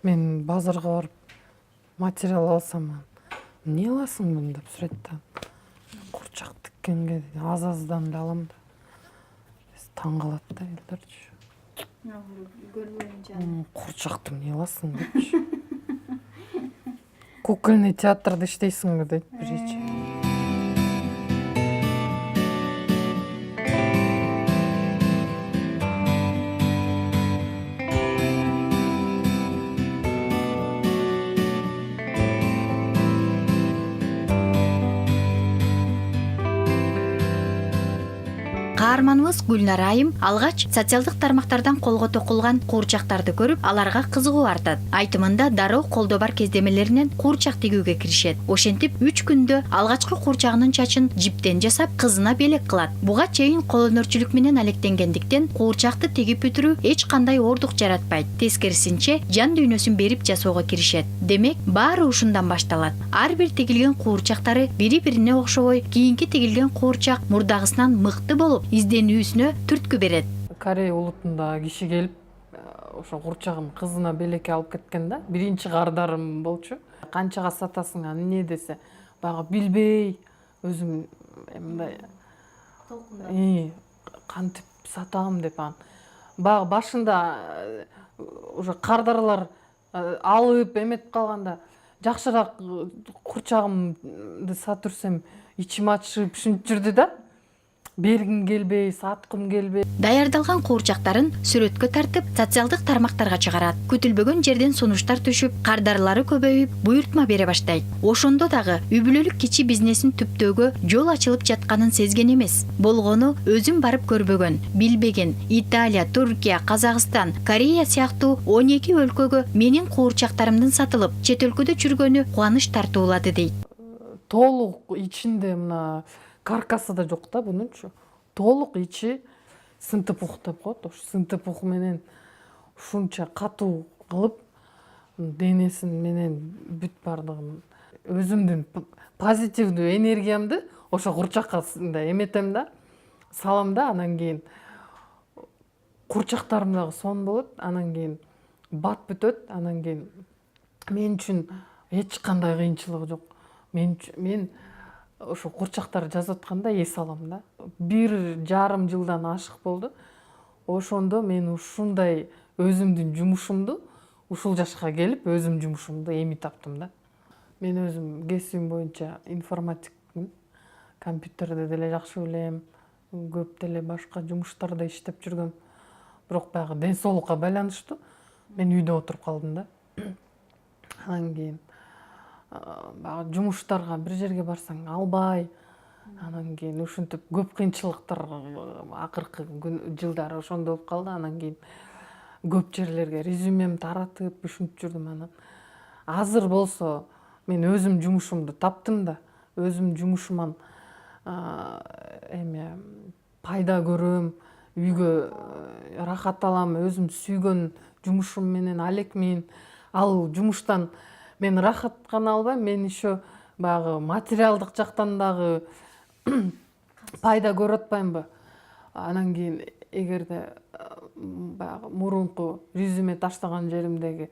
Мен базарга барып материал алсам, эмне аласың деп сурайт да. Курчак тиккенге аз-аздан да алам да. Таң калат да элдерчи. Курчакты эмне аласың депчи. Кукольный театрда иштейсиңби дейт биричи. Каарманыбыз Гүлнара айым алгач социалдык тармактардан колго токулган куурчактарды көрүп, аларга кызыгуу артат. Айтымында дароо колдо бар кездемелеринен куурчак тигүүгө киришет. Ошентип 3 күндө алгачкы куурчагынын чачын жиптен жасап, кызына белек кылат. Буга чейин кол өнөрчүлүк менен алектенгендиктен куурчакты тигип бүтүрүү эч кандай оордук жаратпайт. Тескерисинче, жан дүйнөсүн берип жасоого киришет. Демек, баары ушундан башталат. Ар бир тигилген куурчактары бири-бирине окшобой, кийинки тигилген куурчак мурдагысынан мыкты болуп, изденүүсүнө түрткү берет. Корея улутунда киши келип, ошо курчагым кызына белекке алып кеткен да. Биринчи кардарым болчу. Канчага сатасың, эмне десе, баягы билбей, өзүм мындай кантип сатам деп анан. Баягы башында уже кардарлар алып эметип калганда, жакшыраак курчагымды сатып жүрсөм, ичим ачышып ушинтип жүрдү да. Бергим келбей, саткым келбей. Даярдалган куурчактарын сүрөткө тартып, социалдык тармактарга чыгарат. Күтүлбөгөн жерден сунуштар түшүп, кардарлары көбөйүп, буйртма бере баштайт. Ошондо дагы үй-бүлөлүк кичи бизнесин түптөөгө жол ачылып жатканын сезген эмес. Болгону өзүм барып көрбөгөн, билбеген Италия, Туркия, Казакстан, Корея сыяктуу 12 өлкөгө менин куурчактарымдын сатылып, чет өлкөдө жүргөнү кубаныч тартуулады дейт. Толук ичинде мына каркасы да жок да бунунчу. Толук ичи сынтып ух деп коет. Ошо сынтып ух менен ушунча катуу кылып, денесин менен бүт бардыгын өзүмдүн позитивдүү энергиямды ошо курчакка эметем да, салам да, анан кийин курчактарым дагы сонун болот, анан кийин бат бүтөт, анан кийин мен үчүн эч кандай кыйынчылыгы жок. Мен ошо курчактарды жазып атканда эс алам да. 1,5 жылдан ашык болду. Ошондо мен ушундай өзүмдүн жумушумду ушул жашка келип, өзүм жумушумду эми таптым да. Мен өзүм кесибим боюнча информатикмин. Компьютерди деле жакшы билем, көп деле башка жумуштарда иштеп жүргөм. Бирок баягы ден соолукка байланыштуу мен үйдө отуруп калдым да. Анан кийин баягы жумуштарга бир жерге барсаң албай, анан кийин ушинтип көп кыйынчылыктар акыркы жылдары ошондой болуп калды. Анан кийин көп жерлерге резюмем таратып ушинтип жүрдүм. Анан азыр болсо мен өзүм жумушумду таптым да, өзүм жумушуман пайда көрөм, үйгө рахат алам, өзүм сүйгөн жумушум менен алекмин. Ал жумуштан мен рахат гана албайм, мен еще баягы материалдык жактан дагы пайда көрүп атпаймынбы. Анан кийин эгерде баягы мурунку резюме таштаган жеримдеги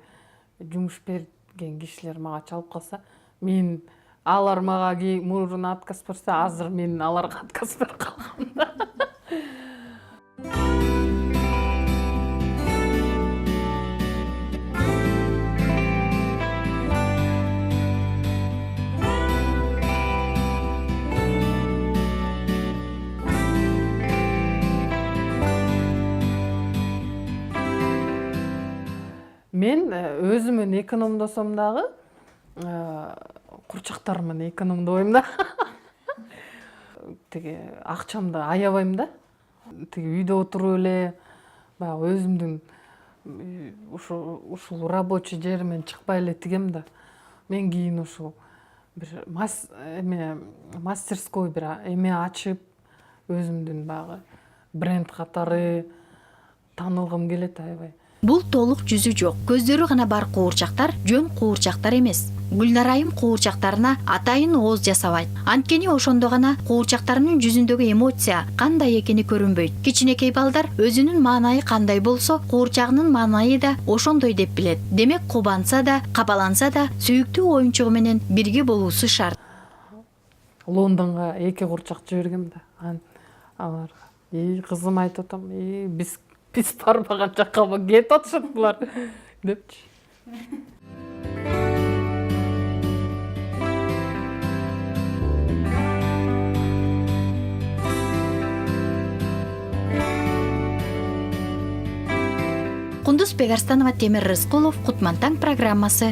жумуш берген кишилер мага чалып калса, мен алар мага мурун отказ берсе, азыр мен аларга отказ берип калгам да. Мен өзүмөн экономдосом дагы, курчактарымын экономдобойм да. Тиги акчамды аябайм да. Тиги үйдө отуруп эле, баягы өзүмдүн ушул рабочий жеримен чыкпай эле тигем да. Мен кийин ушул бир мастерской бир эме ачып, өзүмдүн баягы бренд катары таанылгым келет аябай. Бул толук жүзү жок, көздөрү гана бар куурчактар жөн куурчактар эмес. Гүлнар айым куурчактарына атайын ооз жасабайт. Анткени ошондо гана куурчактарынын жүзүндөгү эмоция кандай экени көрүнбөйт. Кичинекей балдар өзүнүн маанайы кандай болсо, куурчагынын маанайы да ошондой деп билет. Демек кубанса да, капаланса да сүйүктүү оюнчугу менен бирге болуусу шарт. Лондонго 2 курчак жибергем да. Аларга кызым айтып атам, биз барбаган жакка кетип атышат булар депчи. Кундуз Бегарстанова, Темир Рыскулов, Кутман таң программасы.